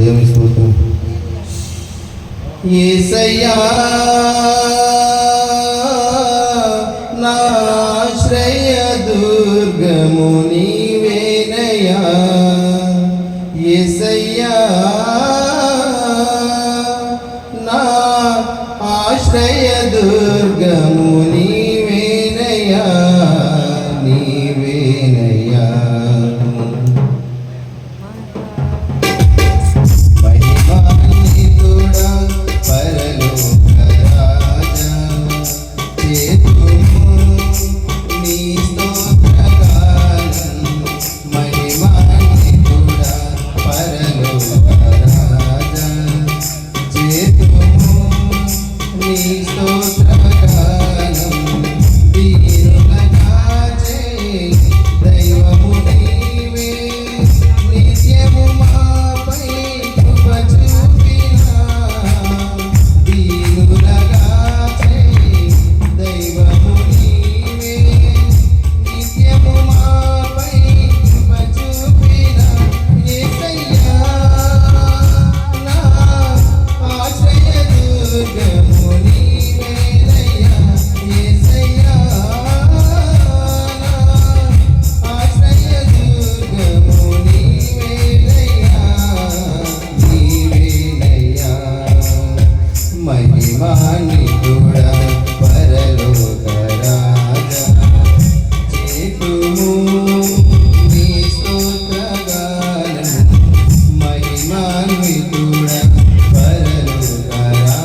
దేవుని స్తోత్రం. యేసయ్యా నా ఆశ్రయ దుర్గము నీవేనయ్యా. యేసయ్యా నా ఆశ్రయ దుర్గము నీవేనయ్యా, నీవేనయ్యా. మహిమాన్వితుడా పరలోక రాజా, చేతుము నీ స్తోత్రగానం. మహిమాన్వితుడా పరలోక రాజా, చేతుము నీ స్తోత్రగానం. వీరులగా చేయి దైవము నీవే, నిత్యము మాపై కృప చూపిన. వీరులగా చేయి దైవము నీవే, నిత్యము మాపై కృప చూపిన. యేసయ్యా నా ఆశ్రయ దుర్గము నీవేనయ్యా. యేసయ్యా నా ఆశ్రయ దుర్గము నీవేనయ్యా, నీవేనయ్యా. మహిమాన్వితుడా పరలోక రాజా, చేతుము నీ స్తోత్రగానం. మహిమాన్వితుడా పరలోక రాజా.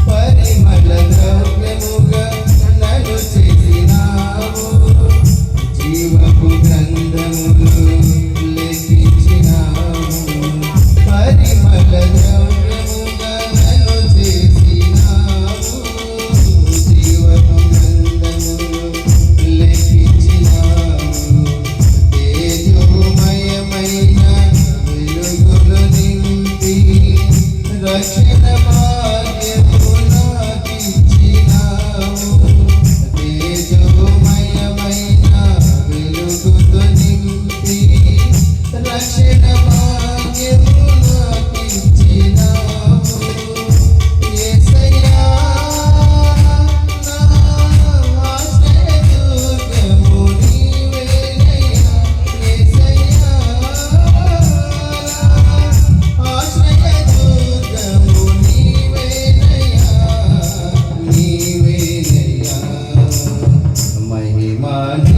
పరిమళ ద్రవ్యముగా నన్ను చేసినావు, జీవపు గ్రంథములు లెక్కించినావు. పరిమళ ద్రవ్యముగా నన్ను చేసినావు, జీవపు గ్రంథములు లెక్కించినావు. తేజోమయమైన వెలుగులు నింపి రక్షణ భాగ్యము నాకిచ్చినావు. తేజోమయమైన వెలుగులు నింపి రక్షణ భాగ్యము నాకిచ్చినావు. యేసయ్యా నా ఆశ్రయ దుర్గము నీవేనయ్యా. యేసయ్యా నా ఆశ్రయ దుర్గము నీవేనయ్యా, నీవేనయ్యా. మహిమాన్వితుడా